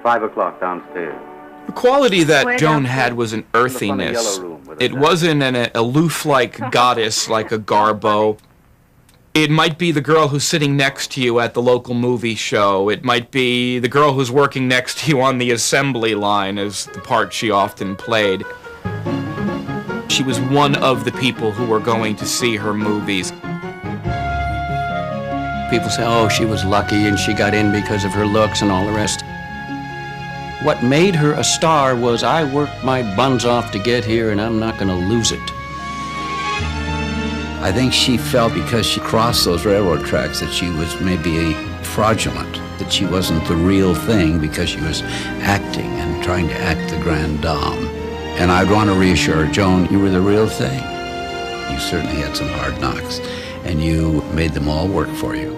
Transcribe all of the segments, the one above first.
5 o'clock downstairs. The quality that Joan had was an earthiness. It wasn't an aloof-like goddess like a Garbo. It might be the girl who's sitting next to you at the local movie show. It might be the girl who's working next to you on the assembly line, as the part she often played. She was one of the people who were going to see her movies. People say, oh, she was lucky and she got in because of her looks and all the rest. What made her a star was I worked my buns off to get here and I'm not going to lose it. I think she felt because she crossed those railroad tracks that she was maybe fraudulent, that she wasn't the real thing because she was acting and trying to act the grande dame. And I'd want to reassure her, Joan, you were the real thing. You certainly had some hard knocks and you made them all work for you.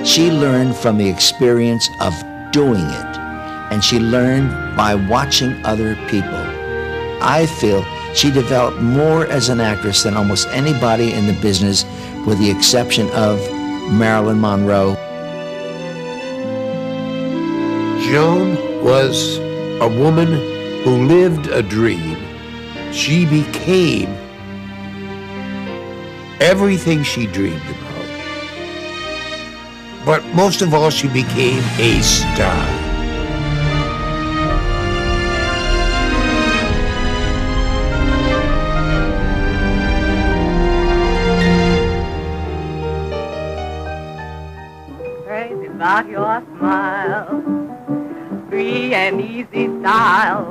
She learned from the experience of doing it. And she learned by watching other people. I feel she developed more as an actress than almost anybody in the business, with the exception of Marilyn Monroe. Joan was a woman who lived a dream. She became everything she dreamed about. But most of all, she became a star. About your smile, free and easy style.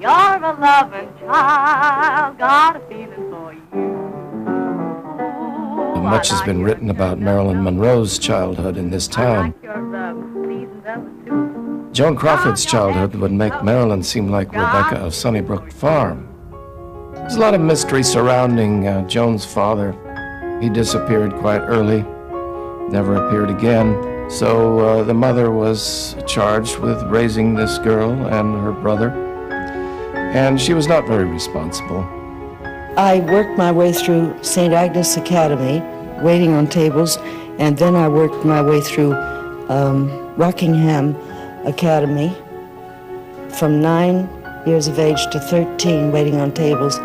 You're a loving child, got a feeling for you. Much has been written about Marilyn Monroe's childhood in this town. Joan Crawford's childhood would make Marilyn seem like Rebecca of Sunnybrook Farm. There's a lot of mystery surrounding Joan's father. He disappeared quite early. Never appeared again. So the mother was charged with raising this girl and her brother, and she was not very responsible. I worked my way through St. Agnes Academy, waiting on tables, and then I worked my way through Rockingham Academy from 9 years of age to 13, waiting on tables.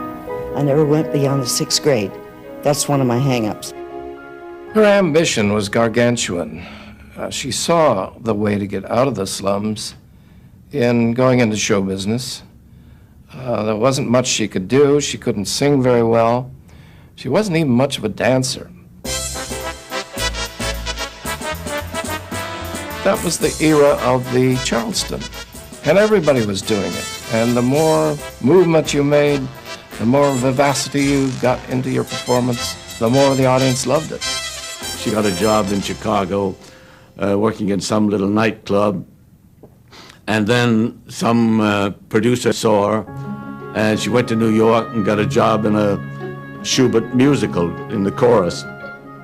I never went beyond the 6th grade. That's one of my hang-ups. Her ambition was gargantuan. She saw the way to get out of the slums in going into show business. There wasn't much she could do. She couldn't sing very well. She wasn't even much of a dancer. That was the era of the Charleston, and everybody was doing it. And the more movement you made, the more vivacity you got into your performance, the more the audience loved it. She got a job in Chicago, working in some little nightclub, and then some producer saw her, and she went to New York and got a job in a Schubert musical in the chorus.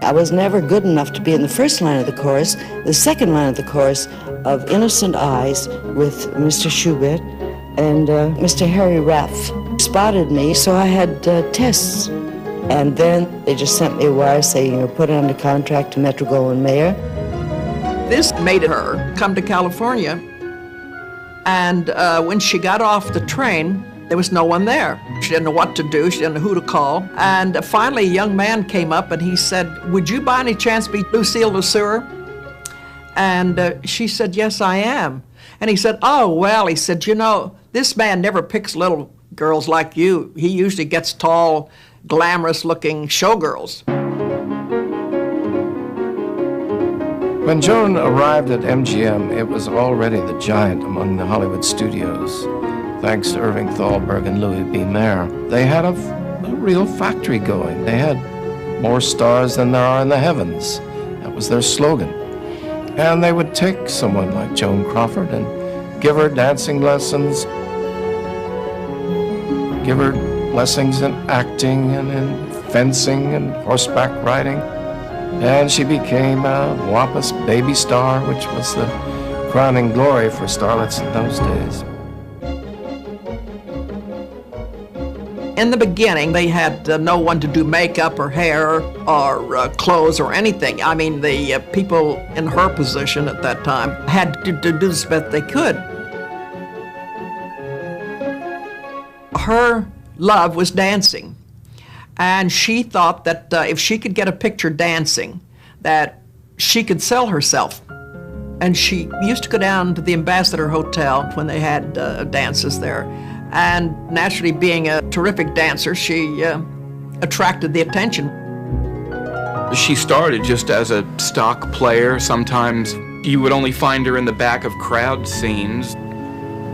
I was never good enough to be in the first line of the chorus. The second line of the chorus of Innocent Eyes with Mr. Schubert and Mr. Harry Raff spotted me, so I had tests. And then they just sent me a wire saying you were put under contract to Metro-Goldwyn-Mayer. This made her come to California, and when she got off the train, there was no one there. She didn't know what to do, she didn't know who to call. And finally, a young man came up and he said, "Would you by any chance be Lucille LeSueur?" And she said, "Yes, I am." And he said, "Oh, well," he said, "you know, this man never picks little girls like you. He usually gets tall, glamorous-looking showgirls." When Joan arrived at MGM, it was already the giant among the Hollywood studios, thanks to Irving Thalberg and Louis B. Mayer. They had a real factory going. They had more stars than there are in the heavens. That was their slogan. And they would take someone like Joan Crawford and give her dancing lessons, give her lessons in acting and in fencing and horseback riding. And she became a wampus baby star, which was the crowning glory for starlets in those days. In the beginning, they had no one to do makeup or hair or clothes or anything. I mean, the people in her position at that time had to do the best they could. Her love was dancing, and she thought that if she could get a picture dancing, that she could sell herself. And she used to go down to the Ambassador Hotel when they had dances there. And naturally, being a terrific dancer, she attracted the attention. She started just as a stock player. Sometimes you would only find her in the back of crowd scenes.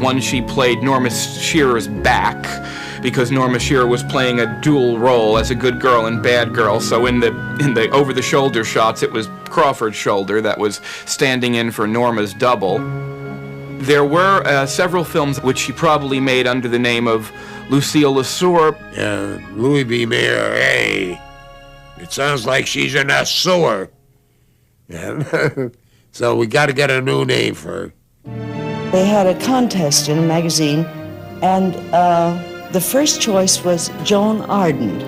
One, she played Norma Shearer's back, because Norma Shearer was playing a dual role as a good girl and bad girl. So in the over-the-shoulder shots, it was Crawford's shoulder that was standing in for Norma's double. There were several films which she probably made under the name of Lucille LeSueur. Louis B. Mayer, hey, it sounds like she's in a sewer. So we got to get a new name for her. They had a contest in a magazine, and the first choice was Joan Arden.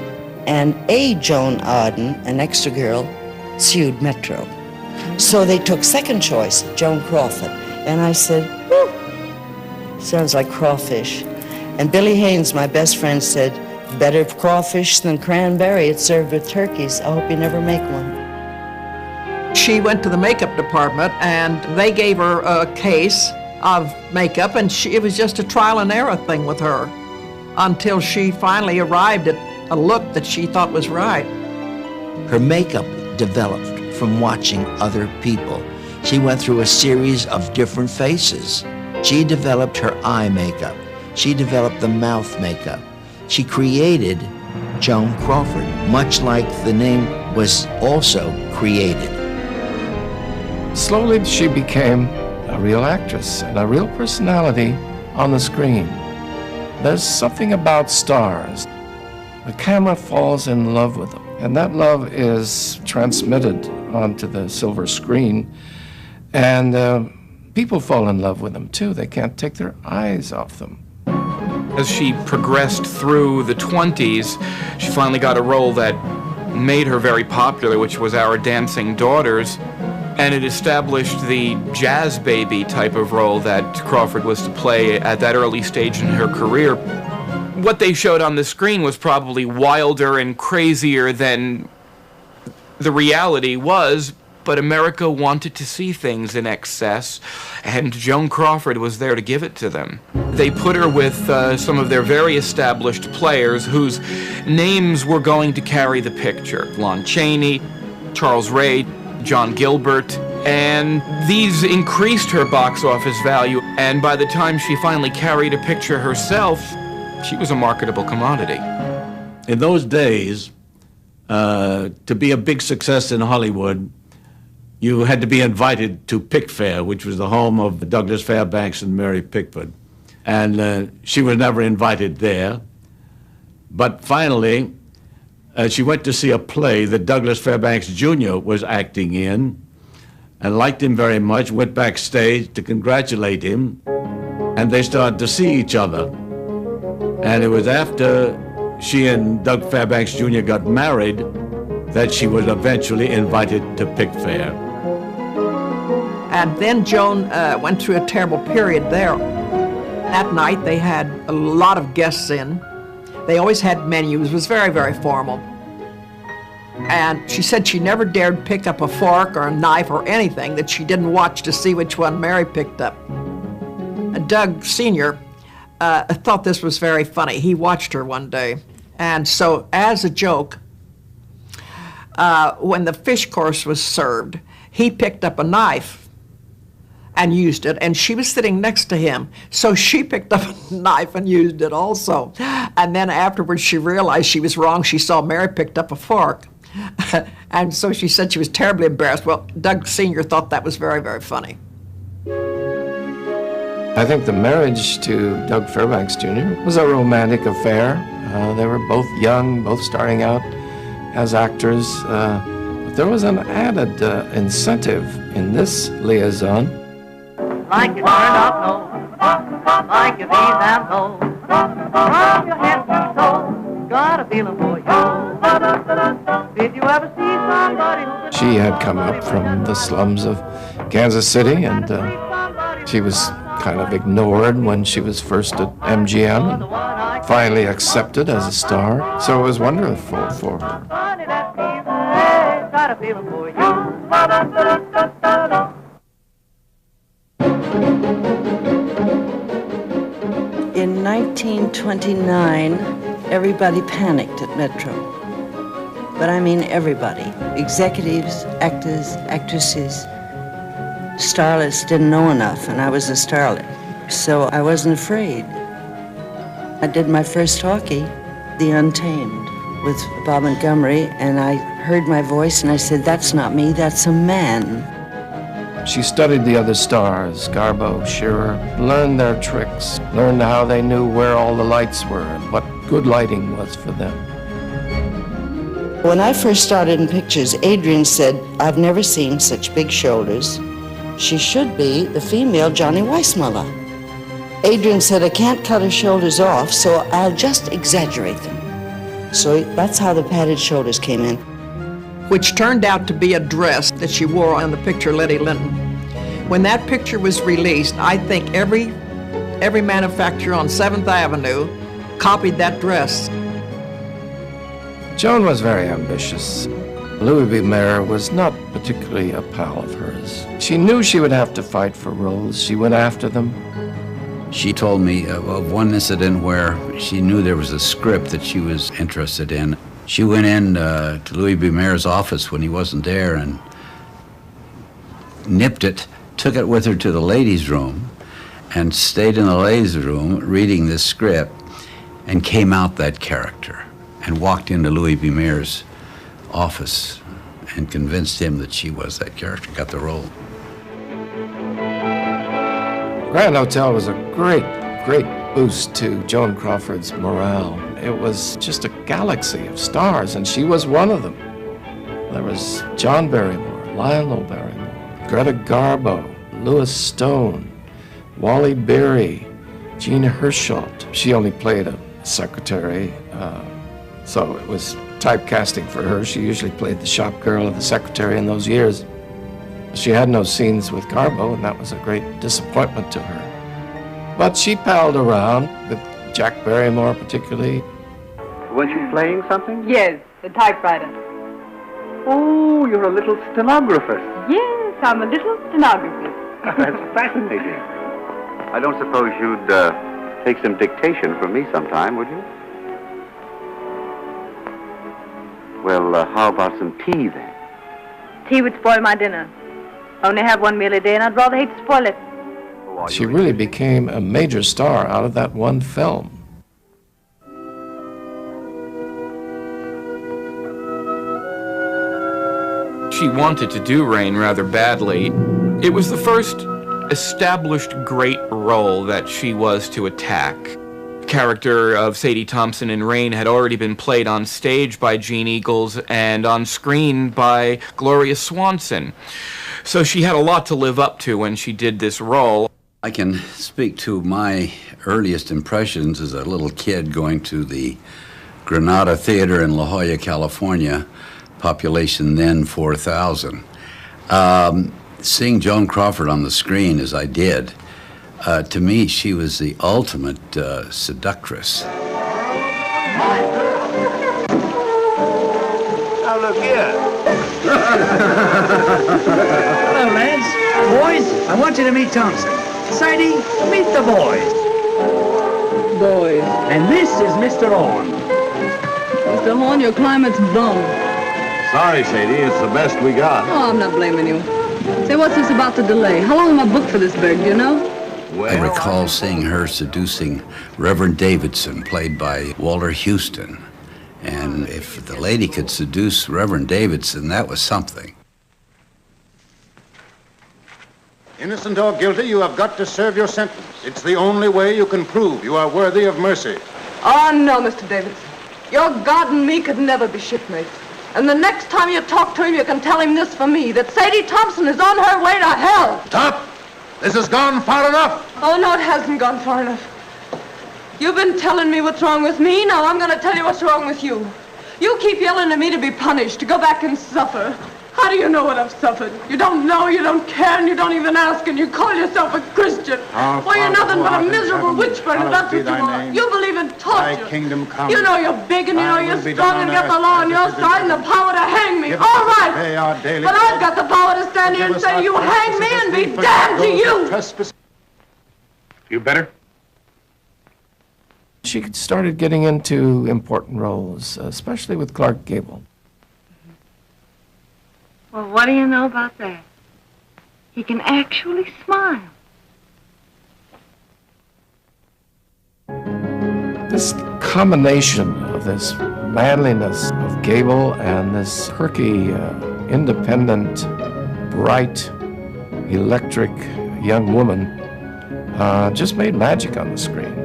And a Joan Arden, an extra girl, sued Metro. So they took second choice, Joan Crawford. And I said, whew, sounds like crawfish. And Billy Haynes, my best friend, said, better crawfish than cranberry. It's served with turkeys. I hope you never make one. She went to the makeup department, and they gave her a case of makeup, and it was just a trial and error thing with her until she finally arrived at a look that she thought was right. Her makeup developed from watching other people. She went through a series of different faces. She developed her eye makeup. She developed the mouth makeup. She created Joan Crawford, much like the name was also created. Slowly, she became a real actress and a real personality on the screen. There's something about stars. The camera falls in love with them, and that love is transmitted onto the silver screen, and people fall in love with them too. They can't take their eyes off them. As she progressed through the 20s, she finally got a role that made her very popular, which was Our Dancing Daughters, and it established the jazz baby type of role that Crawford was to play at that early stage in her career. What they showed on the screen was probably wilder and crazier than the reality was, but America wanted to see things in excess, and Joan Crawford was there to give it to them. They put her with some of their very established players whose names were going to carry the picture. Lon Chaney, Charles Ray, John Gilbert, and these increased her box office value, and by the time she finally carried a picture herself, she was a marketable commodity. In those days, to be a big success in Hollywood, you had to be invited to Pickfair, which was the home of Douglas Fairbanks and Mary Pickford. And she was never invited there. But finally, she went to see a play that Douglas Fairbanks Jr. was acting in, and liked him very much, went backstage to congratulate him, and they started to see each other. And it was after she and Doug Fairbanks Jr. got married that she was eventually invited to Pickfair. And then Joan went through a terrible period there. That night they had a lot of guests in. They always had menus. It was very, very formal. And she said she never dared pick up a fork or a knife or anything that she didn't watch to see which one Mary picked up. Doug Sr. Thought this was very funny. He watched her one day. And so as a joke, when the fish course was served, he picked up a knife and used it, and she was sitting next to him, so she picked up a knife and used it also. And then afterwards she realized she was wrong. She saw Mary picked up a fork. And so she said she was terribly embarrassed. Well, Doug Sr. thought that was very, very funny. I think the marriage to Doug Fairbanks Jr. was a romantic affair. They were both young, both starting out as actors. But there was an added incentive in this liaison. Like you turned up low, like you leave them low, from your head to toe. got a feeling for you. Did you ever see somebody who... She had come up from the slums of Kansas City, and she was kind of ignored when she was first at MGM and finally accepted as a star. So it was wonderful for her. Got a feeling for you. In 1929, everybody panicked at Metro. But I mean everybody. Executives, actors, actresses. Starlets didn't know enough, and I was a starlet. So I wasn't afraid. I did my first talkie, The Untamed, with Bob Montgomery, and I heard my voice and I said, that's not me, that's a man. She studied the other stars, Garbo, Shearer, learned their tricks, learned how they knew where all the lights were and what good lighting was for them. When I first started in pictures, Adrian said, I've never seen such big shoulders. She should be the female Johnny Weissmuller. Adrian said, I can't cut her shoulders off, so I'll just exaggerate them. So that's how the padded shoulders came in. Which turned out to be a dress that she wore on the picture Letty Linton. When that picture was released, I think every manufacturer on 7th Avenue copied that dress. Joan was very ambitious. Louis B. Mayer was not particularly a pal of hers. She knew she would have to fight for roles. She went after them. She told me of one incident where she knew there was a script that she was interested in. She went in to Louis B. Mayer's office when he wasn't there and nipped it, took it with her to the ladies' room, and stayed in the ladies' room reading this script, and came out that character and walked into Louis B. Mayer's office and convinced him that she was that character, got the role. Grand Hotel was a great boost to Joan Crawford's morale. It was just a galaxy of stars, and she was one of them. There was John Barrymore, Lionel Barrymore, Greta Garbo, Louis Stone, Wally Beery, Gina Herschelt. She only played a secretary, so it was typecasting for her. She usually played the shop girl or the secretary in those years. She had no scenes with Garbo, and that was a great disappointment to her. But she palled around with Jack Barrymore particularly. Was she playing something? Yes, the typewriter. Oh, you're a little stenographer. Yes, I'm a little stenographer. That's fascinating. I don't suppose you'd take some dictation from me sometime, would you? Well, how about some tea then? Tea would spoil my dinner. I only have one meal a day, and I'd rather hate to spoil it. She really became a major star out of that one film. She wanted to do Rain rather badly. It was the first established great role that she was to attack. The character of Sadie Thompson in Rain had already been played on stage by Gene Eagles and on screen by Gloria Swanson. So she had a lot to live up to when she did this role. I can speak to my earliest impressions as a little kid going to the Granada Theater in La Jolla, California, population then 4,000. Seeing Joan Crawford on the screen as I did, to me she was the ultimate seductress. Now look here. Hello, lads. Boys, I want you to meet Thompson. Sadie, meet the boys. Boys. And this is Mr. Horn. Mr. Horn, your climate's bum. Sorry, Sadie, it's the best we got. Oh, I'm not blaming you. Say, what's this about the delay? How long am I booked for this bird, do you know? I recall seeing her seducing Reverend Davidson, played by Walter Houston. And if the lady could seduce Reverend Davidson, that was something. Innocent or guilty, you have got to serve your sentence. It's the only way you can prove you are worthy of mercy. Oh, no, Mr. Davidson. Your God and me could never be shipmates. And the next time you talk to him, you can tell him this for me, that Sadie Thompson is on her way to hell. Stop! This has gone far enough. Oh, no, it hasn't gone far enough. You've been telling me what's wrong with me. Now I'm going to tell you what's wrong with you. You keep yelling at me to be punished, to go back and suffer. How do you know what I've suffered? You don't know, you don't care, and you don't even ask, and you call yourself a Christian. Well, you're nothing but a miserable witch burner, that's what you are. You believe in torture. Thy kingdom come. You know you're big, and you know you're strong, and got the law on your side, and the power to hang me. All right. But I've got the power to stand here and say, you hang me, and be damned to you. You better? She started getting into important roles, especially with Clark Gable. Well, what do you know about that? He can actually smile. This combination of this manliness of Gable and this perky, independent, bright, electric young woman just made magic on the screen.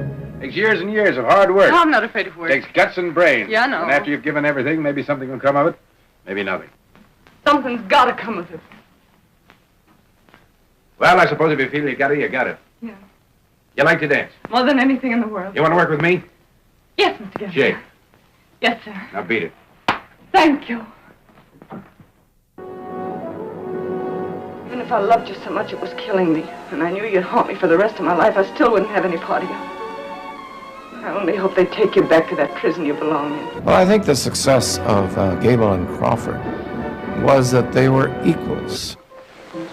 Takes years and years of hard work. No, I'm not afraid of work. Takes guts and brains. Yeah, I know. And after you've given everything, maybe something will come of it. Maybe nothing. Something's got to come of it. Well, I suppose if you feel you got it, you got it. Yeah. You like to dance? More than anything in the world. You want to work with me? Yes, Mr. Gilbert. Shake. Yes, sir. Now beat it. Thank you. Even if I loved you so much it was killing me, and I knew you'd haunt me for the rest of my life, I still wouldn't have any part of you. I only hope they take you back to that prison you belong in. Well, I think the success of Gable and Crawford was that they were equals.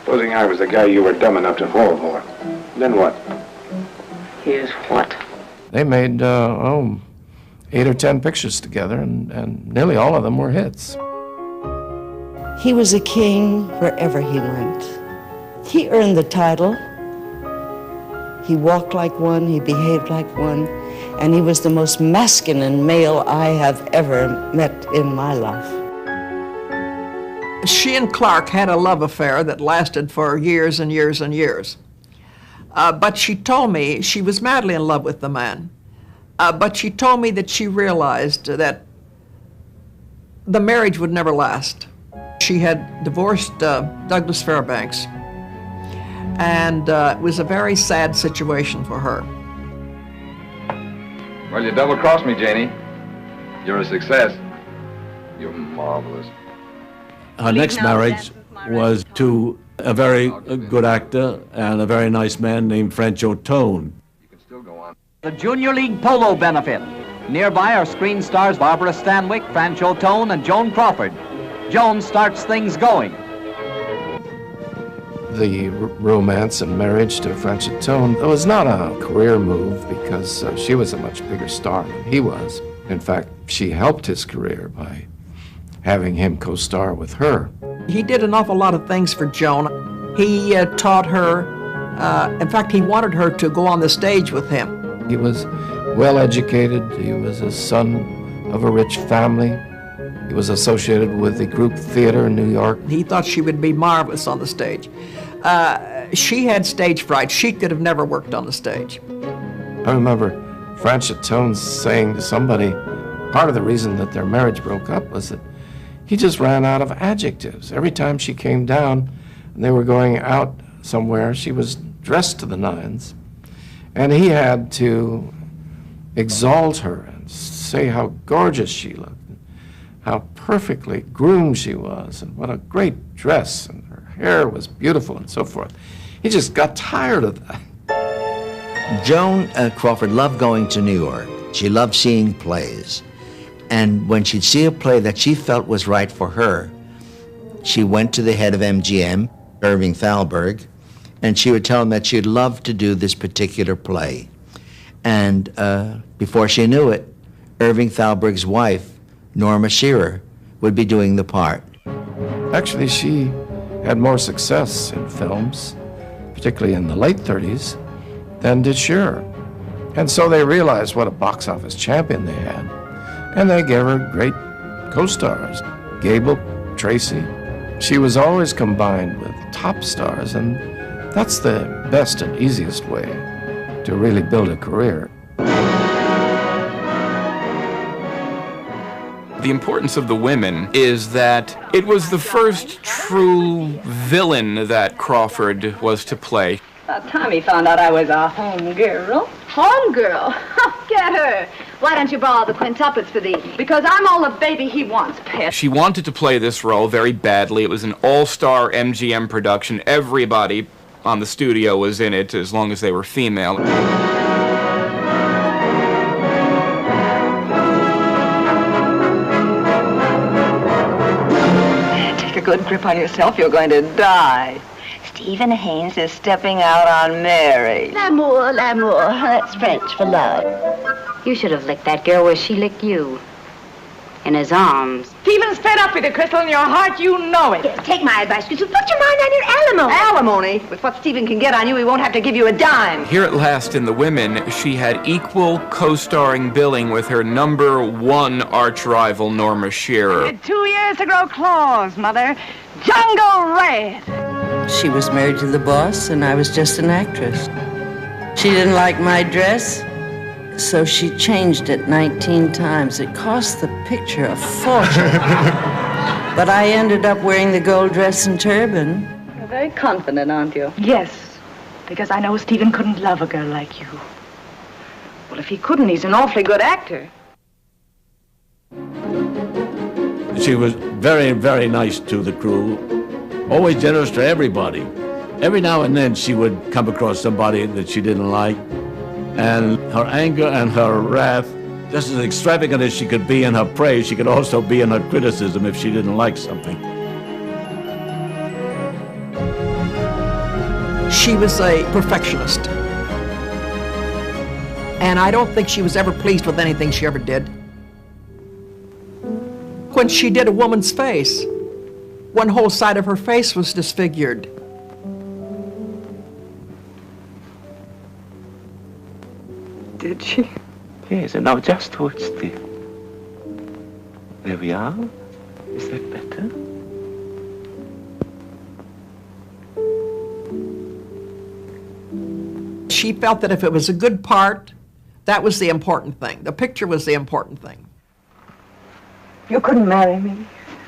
Supposing I was the guy you were dumb enough to fall for. Then what? Here's what? They made, 8 or 10 pictures together, and nearly all of them were hits. He was a king wherever he went. He earned the title. He walked like one, he behaved like one, and he was the most masculine male I have ever met in my life. She and Clark had a love affair that lasted for years and years and years. But she told me she was madly in love with the man. But she told me that she realized that the marriage would never last. She had divorced Douglas Fairbanks, and it was a very sad situation for her. Well, you double-crossed me, Janie. You're a success. You're marvelous. Her next marriage was to a very good actor and a very nice man named Francho Tone. The Junior League Polo Benefit. Nearby are screen stars Barbara Stanwyck, Francho Tone, and Joan Crawford. Joan starts things going. The romance and marriage to Francho Tone was not a career move because she was a much bigger star than he was. In fact, she helped his career by having him co-star with her. He did an awful lot of things for Joan. He taught her, in fact, he wanted her to go on the stage with him. He was well-educated. He was a son of a rich family. He was associated with the group theater in New York. He thought she would be marvelous on the stage. She had stage fright. She could have never worked on the stage. I remember Francho Tone saying to somebody, part of the reason that their marriage broke up was that he just ran out of adjectives. Every time she came down and they were going out somewhere, she was dressed to the nines. And he had to exalt her and say how gorgeous she looked, how perfectly groomed she was, and what a great dress, and her hair was beautiful, and so forth. He just got tired of that. Joan Crawford loved going to New York. She loved seeing plays. And when she'd see a play that she felt was right for her, she went to the head of MGM, Irving Thalberg, and she would tell him that she'd love to do this particular play. And before she knew it, Irving Thalberg's wife, Norma Shearer, would be doing the part. Actually, she had more success in films, particularly in the late 30s, than did Shearer. And so they realized what a box office champion they had, and they gave her great co-stars, Gable, Tracy. She was always combined with top stars, and that's the best and easiest way to really build a career. The importance of the women is that it was the first true villain that Crawford was to play. About time he found out I was a home girl. Homegirl? Get her. Why don't you borrow the quintuplets for the evening? Because I'm all the baby he wants, pet. She wanted to play this role very badly. It was an all-star MGM production. Everybody on the studio was in it, as long as they were female. Take a good grip on yourself. You're going to die. Stephen Haynes is stepping out on Mary. L'amour, l'amour. That's French for love. You should have licked that girl where she licked you. In his arms. Stephen's fed up with you, Crystal. In your heart, you know it. Yes, take my advice, Crystal. Put your mind on your alimony. Alimony? With what Stephen can get on you, he won't have to give you a dime. Here at last in The Women, she had equal co-starring billing with her #1 arch rival, Norma Shearer. Had 2 years to grow claws, Mother. Jungle Red. She was married to the boss, and I was just an actress. She didn't like my dress, so she changed it 19 times. It cost the picture a fortune. But I ended up wearing the gold dress and turban. You're very confident, aren't you? Yes, because I know Stephen couldn't love a girl like you. Well, if he couldn't, he's an awfully good actor. She was very, very nice to the crew, always generous to everybody. Every now and then she would come across somebody that she didn't like, and her anger and her wrath, just as extravagant as she could be in her praise, she could also be in her criticism if she didn't like something. She was a perfectionist. And I don't think she was ever pleased with anything she ever did. When she did a woman's face, one whole side of her face was disfigured. Did she? Yes, and now just hold still. There we are. Is that better? She felt that if it was a good part, that was the important thing. The picture was the important thing. You couldn't marry me.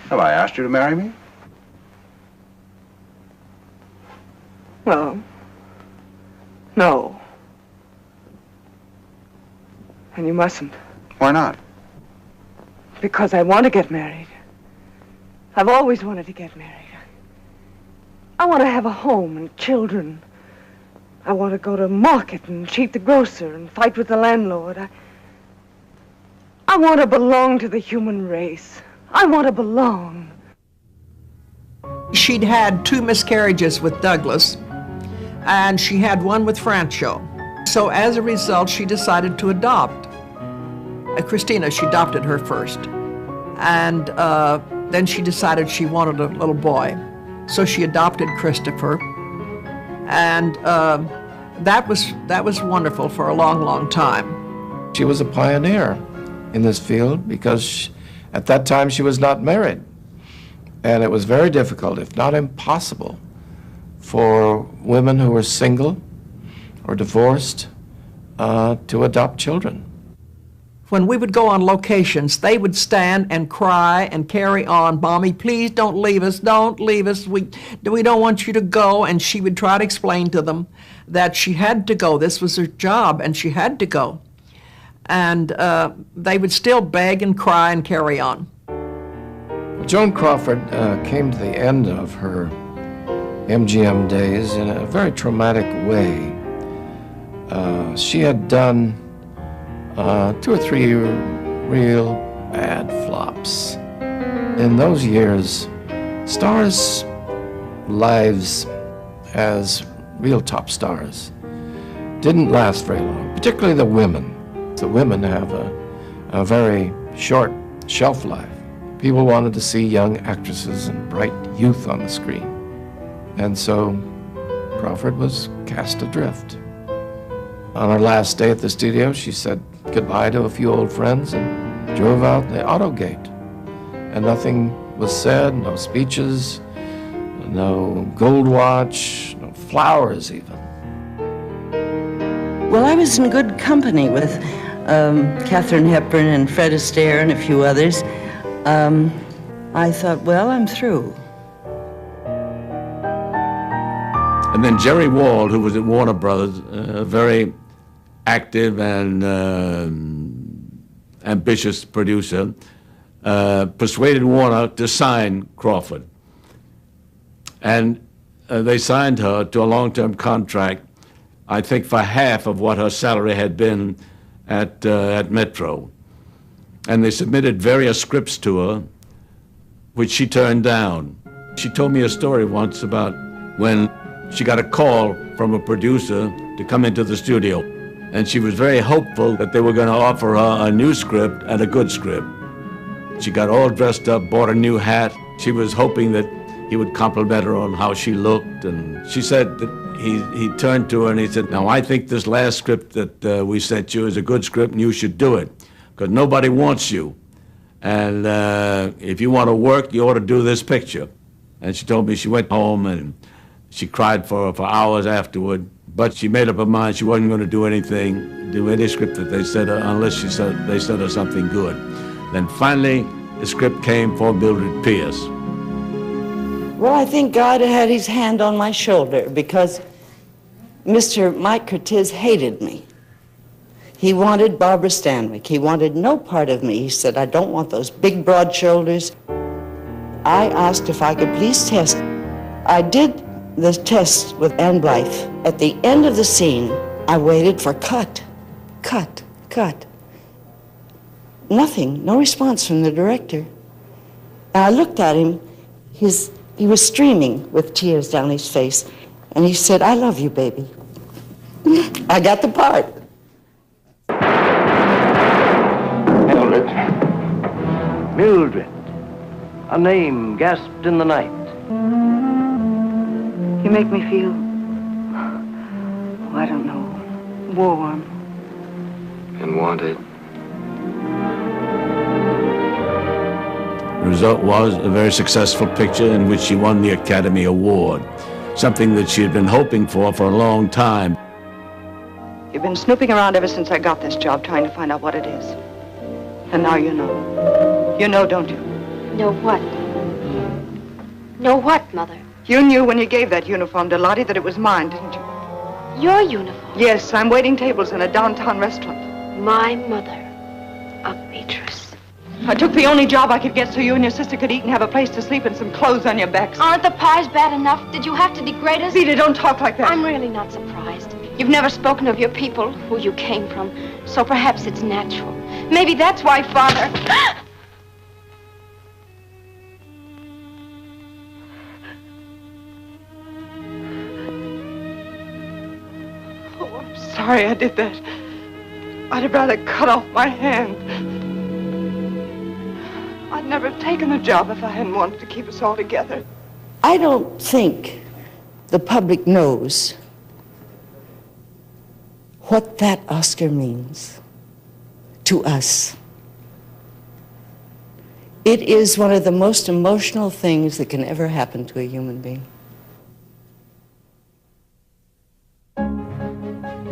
Have I asked you to marry me? Well, no. And you mustn't. Why not? Because I want to get married. I've always wanted to get married. I want to have a home and children. I want to go to market and cheat the grocer and fight with the landlord. I want to belong to the human race. I want to belong. She'd had 2 miscarriages with Douglas, and she had 1 with Francho. So as a result, she decided to adopt. Christina, she adopted her first. And then she decided she wanted a little boy. So she adopted Christopher. And that was wonderful for a long, long time. She was a pioneer in this field because at that time she was not married. And it was very difficult, if not impossible, for women who were single or divorced to adopt children. When we would go on locations, they would stand and cry and carry on, "Mommy, please don't leave us, don't leave us, we don't want you to go." And she would try to explain to them that she had to go. This was her job, and she had to go. And they would still beg and cry and carry on. Joan Crawford came to the end of her MGM days in a very traumatic way. She had done 2 or 3 real bad flops. In those years, stars' lives as real top stars didn't last very long, particularly the women. The women have a very short shelf life. People wanted to see young actresses and bright youth on the screen. And so Crawford was cast adrift. On her last day at the studio, she said goodbye to a few old friends and drove out the auto gate. And nothing was said, no speeches, no gold watch, no flowers even. Well, I was in good company with Katharine Hepburn and Fred Astaire and a few others. I thought, well, I'm through. And then Jerry Wald, who was at Warner Brothers, a very active and ambitious producer, persuaded Warner to sign Crawford. And they signed her to a long-term contract, I think for half of what her salary had been at Metro. And they submitted various scripts to her, which she turned down. She told me a story once about when she got a call from a producer to come into the studio. And she was very hopeful that they were going to offer her a new script and a good script. She got all dressed up, bought a new hat. She was hoping that he would compliment her on how she looked. And she said that he turned to her and he said, "Now, I think this last script that we sent you is a good script and you should do it, because nobody wants you. And if you want to work, you ought to do this picture." And she told me she went home and she cried for hours afterward. But she made up her mind she wasn't going to do any script that they said her, unless they said her something good. Then finally, the script came for Mildred Pierce. Well, I think God had his hand on my shoulder because Mr. Mike Curtiz hated me. He wanted Barbara Stanwyck. He wanted no part of me. He said, "I don't want those big, broad shoulders." I asked if I could please test. I did the test with Ann Blythe. At the end of the scene, I waited for cut. Nothing, no response from the director. And I looked at him. He was streaming with tears down his face. And he said, "I love you, baby." I got the part. Mildred. A name gasped in the night. You make me feel, I don't know, warm. And wanted. The result was a very successful picture in which she won the Academy Award, something that she had been hoping for a long time. You've been snooping around ever since I got this job, trying to find out what it is. And now you know. You know, don't you? Know what? Know what, Mother? You knew when you gave that uniform to Lottie that it was mine, didn't you? Your uniform? Yes, I'm waiting tables in a downtown restaurant. My mother, a waitress. I took the only job I could get so you and your sister could eat and have a place to sleep and some clothes on your backs. Aren't the pies bad enough? Did you have to degrade us? Rita, don't talk like that. I'm really not surprised. You've never spoken of your people, who you came from, so perhaps it's natural. Maybe that's why Father... Oh, I'm sorry I did that. I'd have rather cut off my hand. I'd never have taken the job if I hadn't wanted to keep us all together. I don't think the public knows what that Oscar means to us. It is one of the most emotional things that can ever happen to a human being.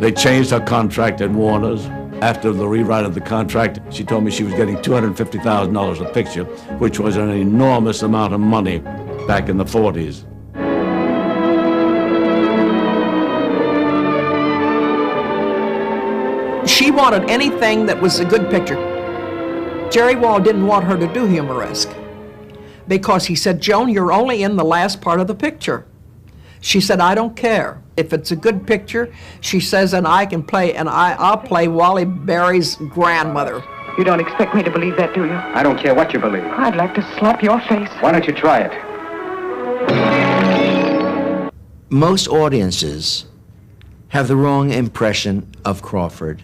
They changed her contract at Warner's. After the rewrite of the contract, she told me she was getting $250,000 a picture, which was an enormous amount of money back in the 40s. She wanted anything that was a good picture. Jerry Wall didn't want her to do humoresque because he said, "Joan, you're only in the last part of the picture." She said, "I don't care. If it's a good picture," she says, "and I can play, and I'll play Wally Berry's grandmother." You don't expect me to believe that, do you? I don't care what you believe. I'd like to slap your face. Why don't you try it? Most audiences have the wrong impression of Crawford.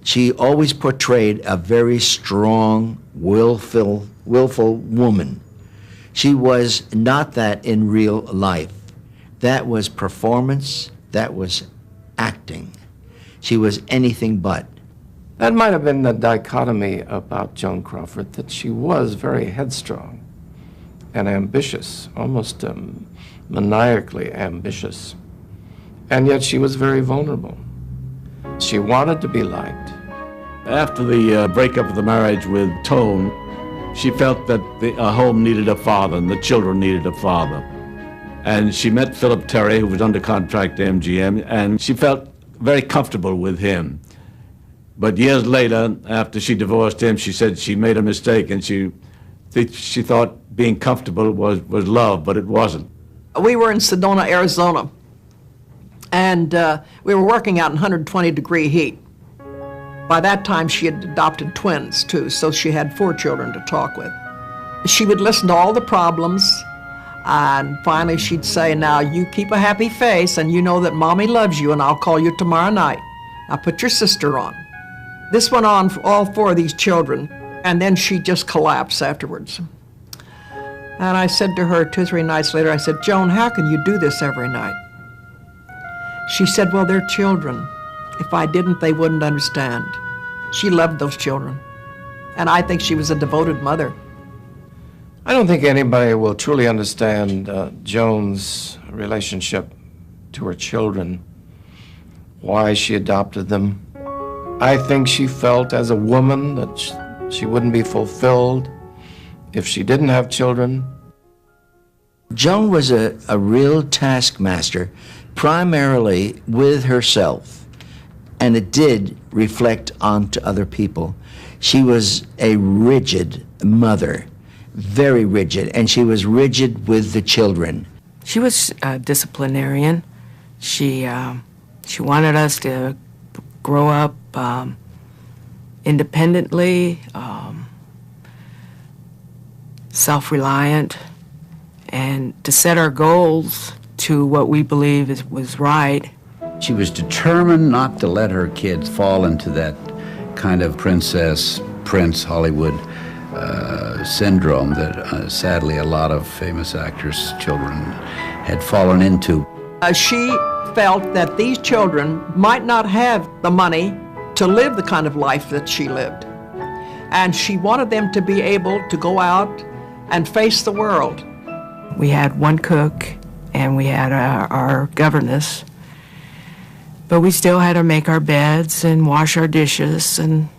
She always portrayed a very strong, willful woman. She was not that in real life. That was performance, that was acting. She was anything but. That might have been the dichotomy about Joan Crawford, that she was very headstrong and ambitious, almost maniacally ambitious. And yet she was very vulnerable. She wanted to be liked. After the breakup of the marriage with Tone, she felt that a home needed a father and the children needed a father. And she met Philip Terry, who was under contract to MGM, and she felt very comfortable with him. But years later, after she divorced him, she said she made a mistake, and she thought being comfortable was love, but it wasn't. We were in Sedona, Arizona, and we were working out in 120-degree heat. By that time, she had adopted twins, too, so she had 4 children to talk with. She would listen to all the problems, and finally she'd say, now, you keep a happy face, and you know that Mommy loves you, and I'll call you tomorrow night. Now, put your sister on. This went on for all 4 of these children, and then she just collapsed afterwards. And I said to her 2 or 3 nights later, I said, Joan, how can you do this every night? She said, well, they're children. If I didn't, they wouldn't understand. She loved those children, and I think she was a devoted mother. I don't think anybody will truly understand Joan's relationship to her children, why she adopted them. I think she felt as a woman that she wouldn't be fulfilled if she didn't have children. Joan was a real taskmaster, primarily with herself, and it did reflect onto other people. She was a rigid mother, very rigid, and she was rigid with the children. She was a disciplinarian. She wanted us to grow up independently, self-reliant, and to set our goals to what we believe was right. She was determined not to let her kids fall into that kind of prince Hollywood syndrome that sadly a lot of famous actors' children had fallen into. She felt that these children might not have the money to live the kind of life that she lived. And she wanted them to be able to go out and face the world. We had one cook and we had our governess, but we still had to make our beds and wash our dishes. And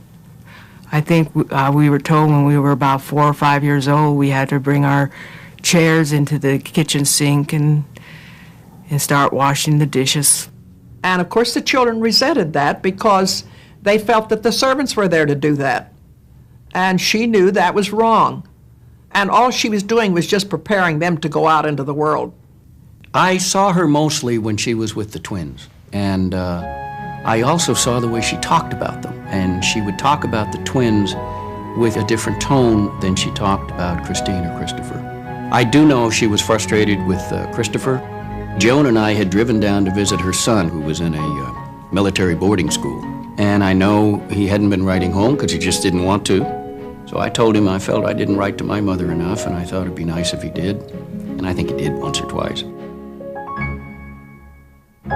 I think we were told when we were about 4 or 5 years old we had to bring our chairs into the kitchen sink and start washing the dishes. And of course the children resented that because they felt that the servants were there to do that. And she knew that was wrong. And all she was doing was just preparing them to go out into the world. I saw her mostly when she was with the twins. And I also saw the way she talked about them. And she would talk about the twins with a different tone than she talked about Christine or Christopher. I do know she was frustrated with Christopher. Joan and I had driven down to visit her son, who was in a military boarding school. And I know he hadn't been writing home because he just didn't want to. So I told him I felt I didn't write to my mother enough, and I thought it'd be nice if he did. And I think he did once or twice.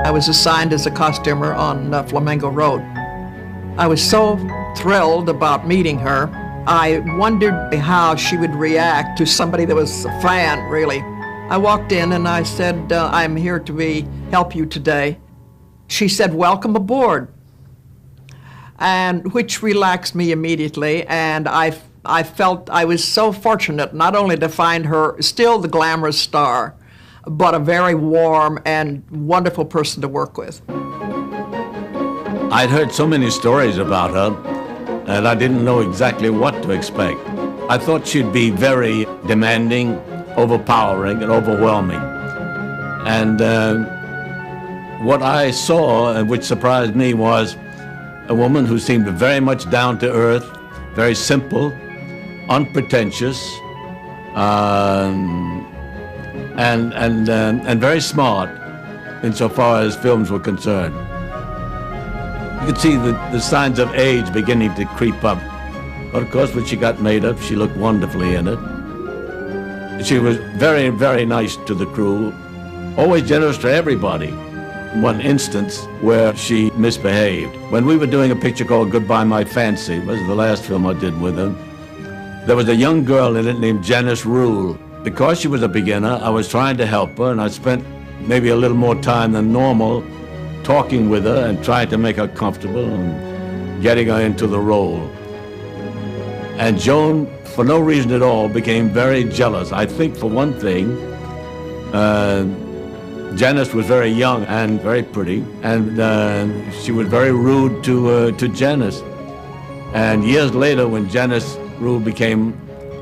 I was assigned as a costumer on Flamingo Road. I was so thrilled about meeting her. I wondered how she would react to somebody that was a fan, really. I walked in and I said, I'm here to help you today. She said, welcome aboard. And which relaxed me immediately, and I felt I was so fortunate not only to find her still the glamorous star, but a very warm and wonderful person to work with. I'd heard so many stories about her, and I didn't know exactly what to expect. I thought she'd be very demanding, overpowering, and overwhelming. And what I saw, and which surprised me, was a woman who seemed very much down to earth, very simple, unpretentious, and very smart insofar as films were concerned. You could see the signs of age beginning to creep up. But of course, when she got made up, she looked wonderfully in it. She was very, very nice to the crew, always generous to everybody. One instance where she misbehaved. When we were doing a picture called Goodbye My Fancy, it was the last film I did with her, there was a young girl in it named Janice Rule. Because she was a beginner, I was trying to help her, and I spent maybe a little more time than normal talking with her and trying to make her comfortable and getting her into the role. And Joan, for no reason at all, became very jealous. I think, for one thing, Janice was very young and very pretty, and she was very rude to Janice. And years later, when Janice Rule became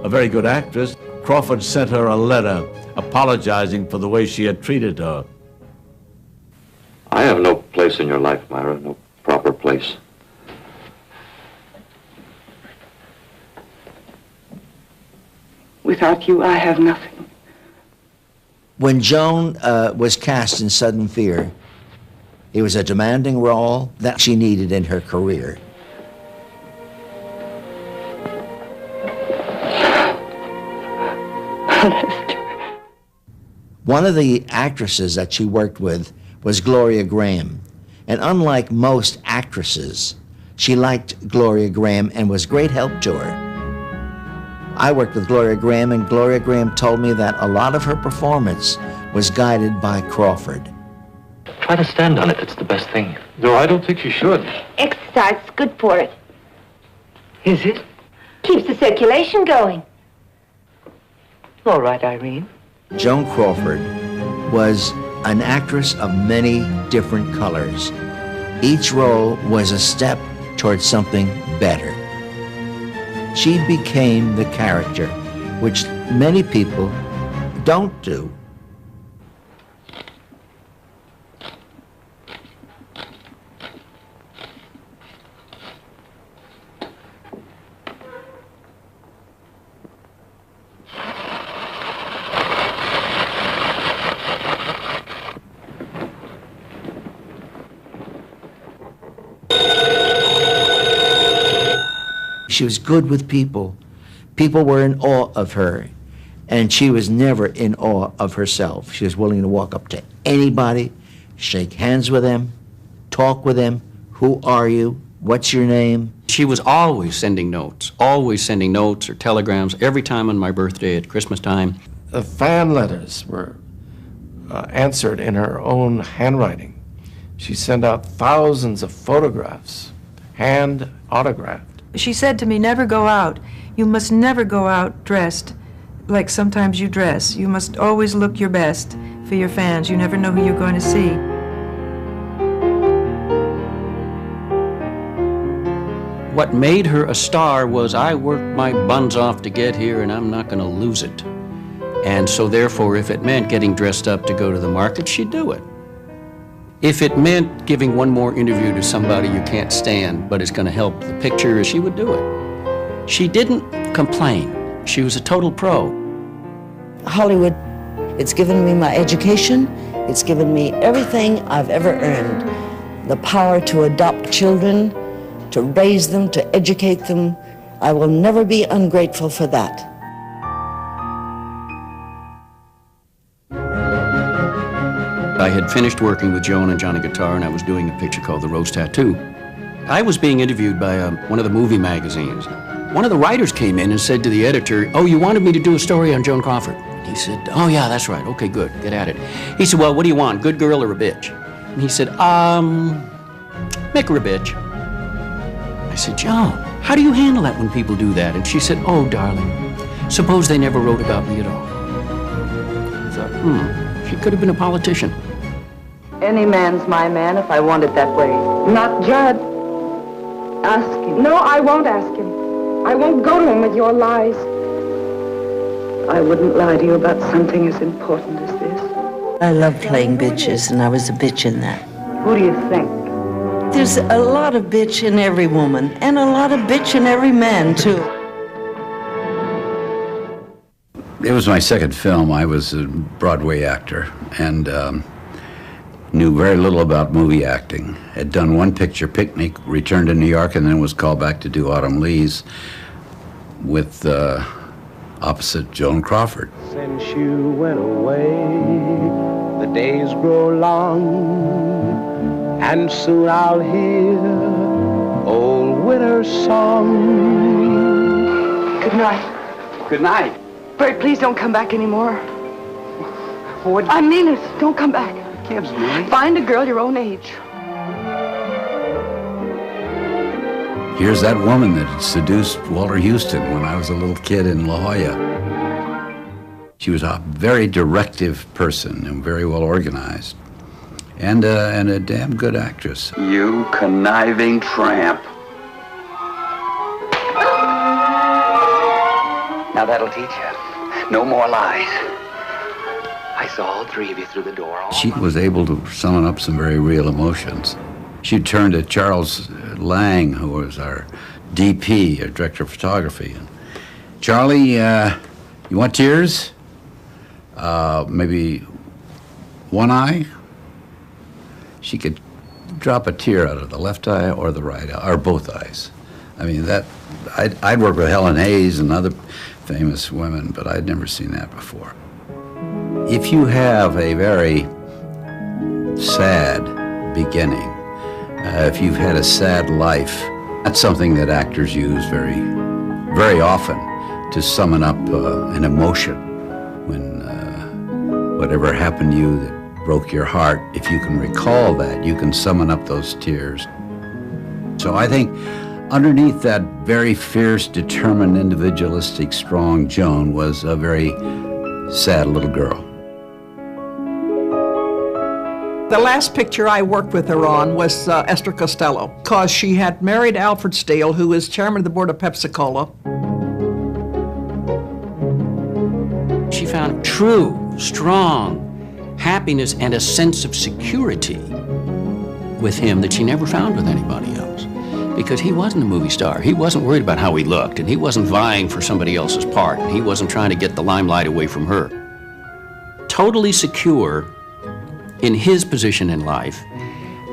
a very good actress, Crawford sent her a letter apologizing for the way she had treated her. I have no place in your life, Myra, no proper place. Without you, I have nothing. When Joan was cast in Sudden Fear, it was a demanding role that she needed in her career. One of the actresses that she worked with was Gloria Graham. And unlike most actresses, she liked Gloria Graham and was great help to her. I worked with Gloria Graham, and Gloria Graham told me that a lot of her performance was guided by Crawford. Try to stand on it. It's the best thing. No, I don't think you should. Exercise is good for it. Is it? Keeps the circulation going. All right, Irene. Joan Crawford was an actress of many different colors. Each role was a step towards something better. She became the character, which many people don't do. She was good with people. People were in awe of her, and she was never in awe of herself. She was willing to walk up to anybody, shake hands with them, talk with them. Who are you? What's your name? She was always sending notes or telegrams every time on my birthday at Christmas time. The fan letters were answered in her own handwriting. She sent out thousands of photographs, hand autographed. She said to me, never go out. You must never go out dressed like sometimes you dress. You must always look your best for your fans. You never know who you're going to see. What made her a star was I worked my buns off to get here and I'm not going to lose it. And so therefore, if it meant getting dressed up to go to the market, she'd do it. If it meant giving one more interview to somebody you can't stand, but it's going to help the picture, she would do it. She didn't complain. She was a total pro. Hollywood, it's given me my education. It's given me everything I've ever earned. The power to adopt children, to raise them, to educate them. I will never be ungrateful for that. I had finished working with Joan and Johnny Guitar, and I was doing a picture called The Rose Tattoo. I was being interviewed by one of the movie magazines. One of the writers came in and said to the editor, "Oh, you wanted me to do a story on Joan Crawford?" He said, "Oh, yeah, that's right. Okay, good. Get at it." He said, "Well, what do you want, good girl or a bitch?" And he said, make her a bitch." I said, "Joan, how do you handle that when people do that?" And she said, "Oh, darling, suppose they never wrote about me at all." I thought, she could have been a politician. Any man's my man if I want it that way. Not Judd. Ask him. No, I won't ask him. I won't go to him with your lies. I wouldn't lie to you about something as important as this. I love playing bitches, and I was a bitch in that. Who do you think? There's a lot of bitch in every woman, and a lot of bitch in every man, too. It was my second film. I was a Broadway actor, and knew very little about movie acting. Had done one picture, Picnic, returned to New York, and then was called back to do Autumn Leaves with opposite Joan Crawford. Since you went away, the days grow long, and soon I'll hear old winter's song. Good night. Good night. Bert, please don't come back anymore. I mean it. Don't come back. Gibbs, Mary. Find a girl your own age. Here's that woman that seduced Walter Houston when I was a little kid in La Jolla. She was a very directive person and very well organized, and a damn good actress. You conniving tramp. Now that'll teach you. No more lies. I saw all three of you through the door. She was able to summon up some very real emotions. She turned to Charles Lang, who was our DP, our director of photography. Charlie, you want tears? Maybe one eye? She could drop a tear out of the left eye or the right eye, or both eyes. I mean, I'd worked with Helen Hayes and other famous women, but I'd never seen that before. If you have a very sad beginning, if you've had a sad life, that's something that actors use very, very often to summon up an emotion. When whatever happened to you that broke your heart, if you can recall that, you can summon up those tears. So I think underneath that very fierce, determined, individualistic, strong Joan was a very sad little girl. The last picture I worked with her on was Esther Costello, because she had married Alfred Steele, who was chairman of the board of Pepsi-Cola. She found true, strong happiness and a sense of security with him that she never found with anybody else. Because he wasn't a movie star. He wasn't worried about how he looked, and he wasn't vying for somebody else's part, and he wasn't trying to get the limelight away from her. Totally secure in his position in life,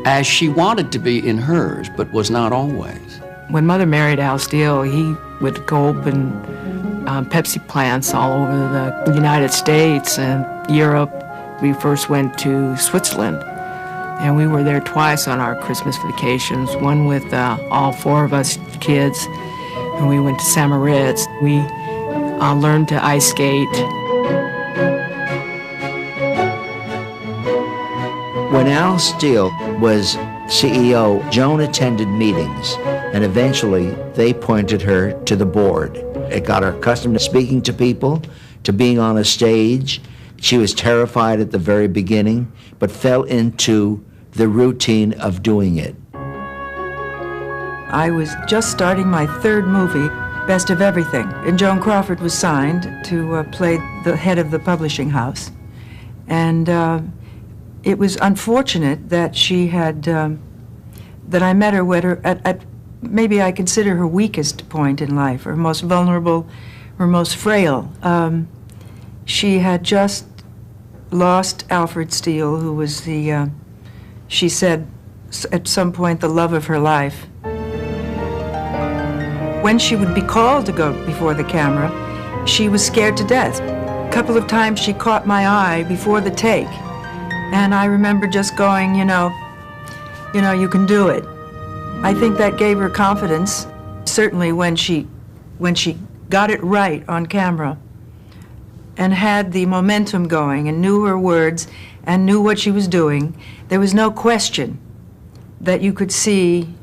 as she wanted to be in hers, but was not always. When Mother married Al Steele, he would go open Pepsi plants all over the United States and Europe. We first went to Switzerland, and we were there twice on our Christmas vacations, one with all four of us kids, and we went to St. Moritz. We learned to ice skate. When Al Steele was CEO, Joan attended meetings, and eventually they pointed her to the board. It got her accustomed to speaking to people, to being on a stage. She was terrified at the very beginning, but fell into the routine of doing it. I was just starting my third movie, Best of Everything, and Joan Crawford was signed to play the head of the publishing house. And it was unfortunate that she had, that I met her at maybe I consider her weakest point in life, her most vulnerable, her most frail. She had just lost Alfred Steele, who was the, she said at some point, the love of her life. When she would be called to go before the camera, she was scared to death. A couple of times she caught my eye before the take, and I remember just going, you know, you can do it. I think that gave her confidence, certainly when she got it right on camera and had the momentum going and knew her words and knew what she was doing. There was no question that you could see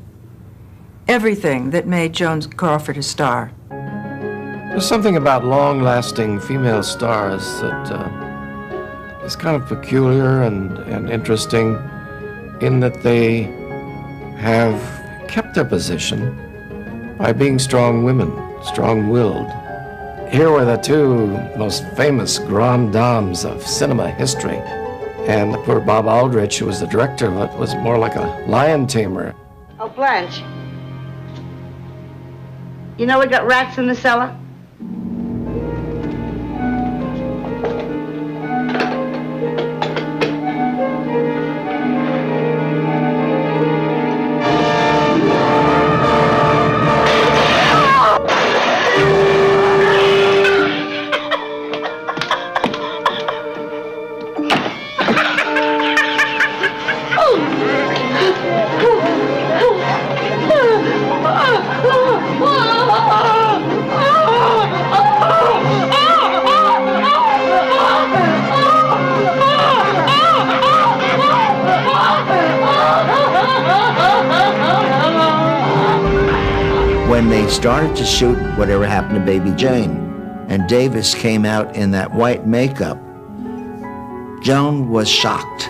everything that made Joan Crawford a star. There's something about long-lasting female stars that is kind of peculiar and interesting in that they have kept their position by being strong women, strong-willed. Here were the two most famous grand dames of cinema history. And poor Bob Aldrich, who was the director of it, was more like a lion tamer. Oh, Blanche. You know we got rats in the cellar? When they started to shoot Whatever Happened to Baby Jane, and Davis came out in that white makeup, Joan was shocked.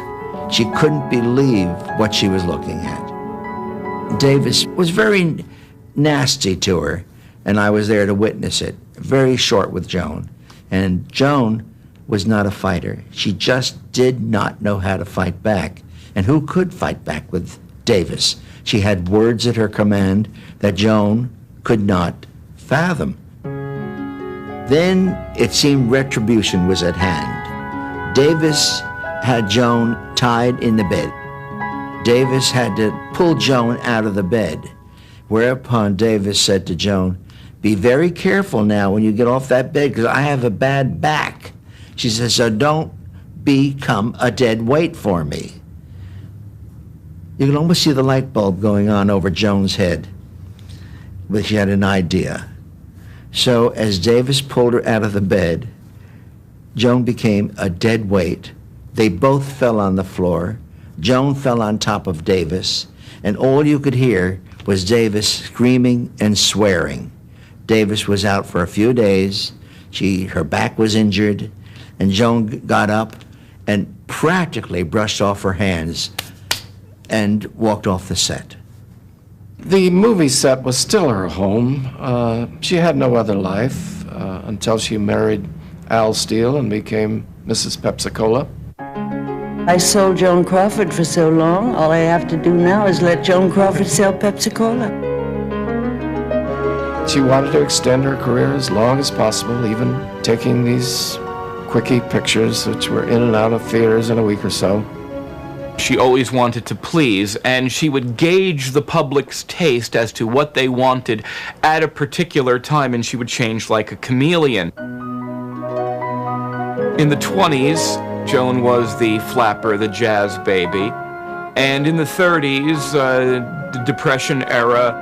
She couldn't believe what she was looking at. Davis was very nasty to her, and I was there to witness it. Very short with Joan. And Joan was not a fighter. She just did not know how to fight back. And who could fight back with Davis? She had words at her command that Joan could not fathom. Then it seemed retribution was at hand. Davis had Joan tied in the bed. Davis had to pull Joan out of the bed, whereupon Davis said to Joan, "Be very careful now when you get off that bed because I have a bad back." She says, "So don't become a dead weight for me." You can almost see the light bulb going on over Joan's head, but she had an idea. So as Davis pulled her out of the bed, Joan became a dead weight. They both fell on the floor. Joan fell on top of Davis, and all you could hear was Davis screaming and swearing. Davis was out for a few days. Her back was injured, and Joan got up and practically brushed off her hands and walked off the set. The movie set was still her home. She had no other life until she married Al Steele and became Mrs. Pepsi-Cola. I sold Joan Crawford for so long, all I have to do now is let Joan Crawford sell Pepsi-Cola. She wanted to extend her career as long as possible, even taking these quickie pictures, which were in and out of theaters in a week or so. She always wanted to please, and she would gauge the public's taste as to what they wanted at a particular time, and she would change like a chameleon. In the 20s, Joan was the flapper, the jazz baby. And in the 30s, the Depression era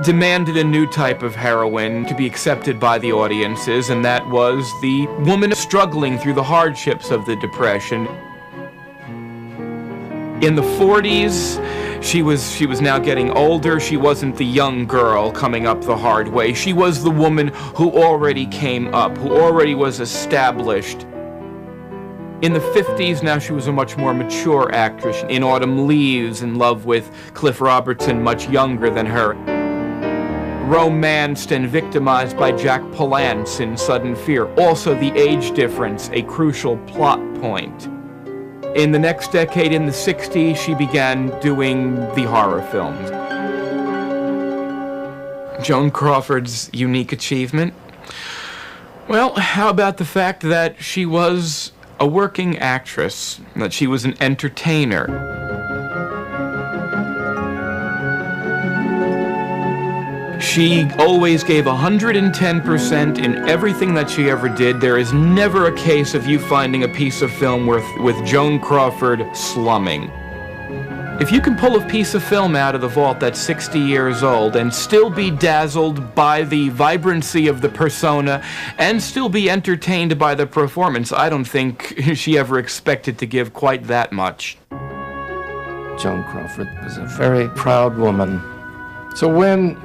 demanded a new type of heroine to be accepted by the audiences, and that was the woman struggling through the hardships of the Depression. In the 40s, she was now getting older. She wasn't the young girl coming up the hard way. She was the woman who already came up, who already was established. In the 50s, now she was a much more mature actress. In Autumn Leaves, in love with Cliff Robertson, much younger than her. Romanced and victimized by Jack Palance in Sudden Fear. Also the age difference, a crucial plot point. In the next decade, in the 60s, she began doing the horror films. Joan Crawford's unique achievement? Well, how about the fact that she was a working actress, that she was an entertainer? She always gave 110% in everything that she ever did. There is never a case of you finding a piece of film with Joan Crawford slumming. If you can pull a piece of film out of the vault that's 60 years old and still be dazzled by the vibrancy of the persona and still be entertained by the performance, I don't think she ever expected to give quite that much. Joan Crawford was a very proud woman. So when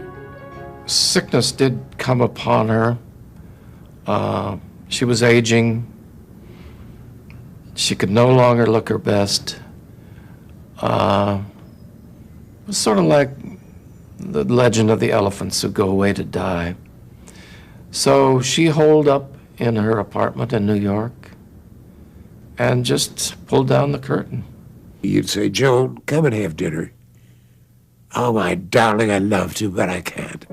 sickness did come upon her, she was aging. She could no longer look her best. It was sort of like the legend of the elephants who go away to die. So she holed up in her apartment in New York and just pulled down the curtain. You'd say, "Joan, come and have dinner." "Oh, my darling, I'd love to, but I can't."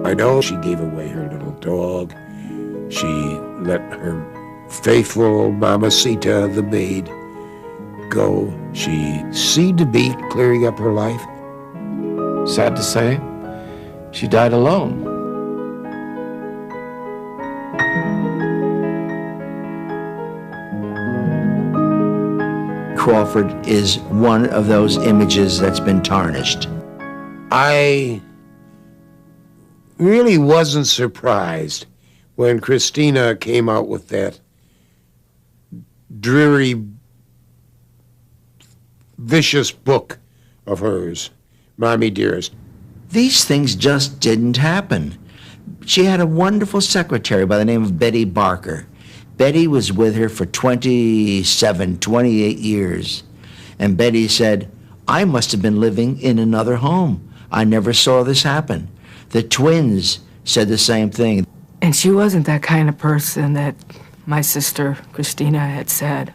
I know she gave away her little dog. She let her faithful Mamacita, the maid, go. She seemed to be clearing up her life. Sad to say, she died alone. Crawford is one of those images that's been tarnished. I really wasn't surprised when Christina came out with that dreary, vicious book of hers, Mommy Dearest. These things just didn't happen. She had a wonderful secretary by the name of Betty Barker. Betty was with her for 28 years. And Betty said, I must have been living in another home. I never saw this happen. The twins said the same thing. And she wasn't that kind of person that my sister Christina had said.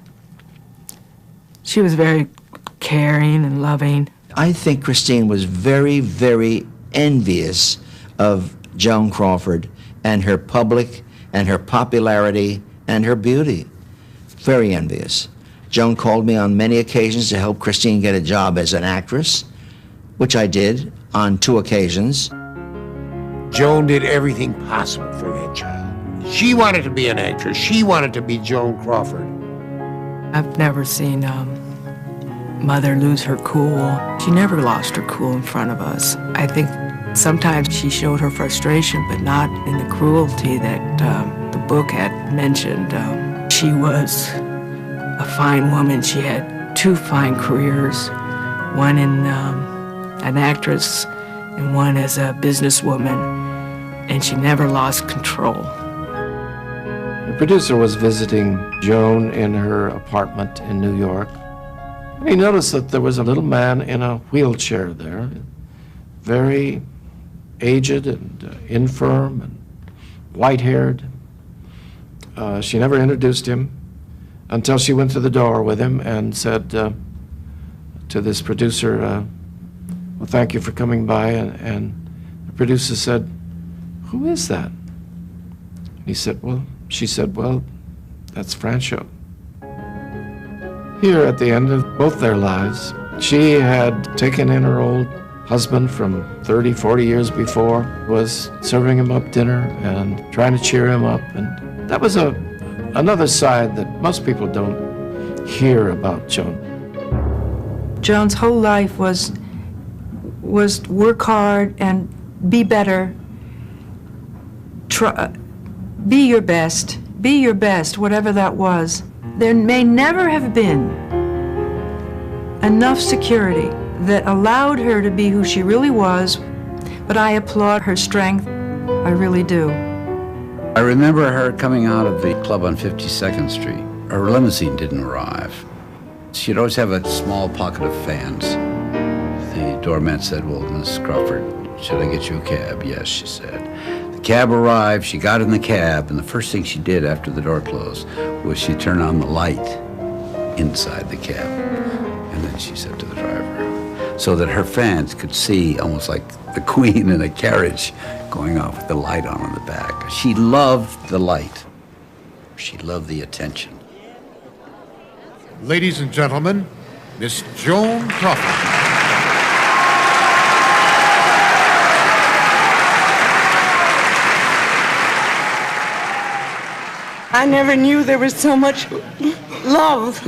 She was very caring and loving. I think Christine was very, very envious of Joan Crawford and her public and her popularity and her beauty. Very envious. Joan called me on many occasions to help Christine get a job as an actress, which I did on 2 occasions. Joan did everything possible for that child. She wanted to be an actress. She wanted to be Joan Crawford. I've never seen Mother lose her cool. She never lost her cool in front of us. I think sometimes she showed her frustration, but not in the cruelty that the book had mentioned. She was a fine woman. She had 2 fine careers, one in an actress and one as a businesswoman, and she never lost control. The producer was visiting Joan in her apartment in New York. He noticed that there was a little man in a wheelchair there, very aged and infirm and white-haired. She never introduced him until she went to the door with him and said to this producer, well, thank you for coming by. And the producer said, who is that? He said, well, she said, well, that's Francho. Here at the end of both their lives, she had taken in her old husband from 30, 40 years before, was serving him up dinner and trying to cheer him up. And that was another side that most people don't hear about Joan. Joan's whole life was work hard and be better. Be your best, whatever that was. There may never have been enough security that allowed her to be who she really was, but I applaud her strength. I really do. I remember her coming out of the club on 52nd Street. Her limousine didn't arrive. She'd always have a small pocket of fans. The doorman said, well, Miss Crawford, should I get you a cab? Yes, she said. The cab arrived, she got in the cab, and the first thing she did after the door closed was she turned on the light inside the cab. And then she said to the driver, so that her fans could see almost like the Queen in a carriage going off with the light on in the back. She loved the light. She loved the attention. Ladies and gentlemen, Miss Joan Crawford. I never knew there was so much love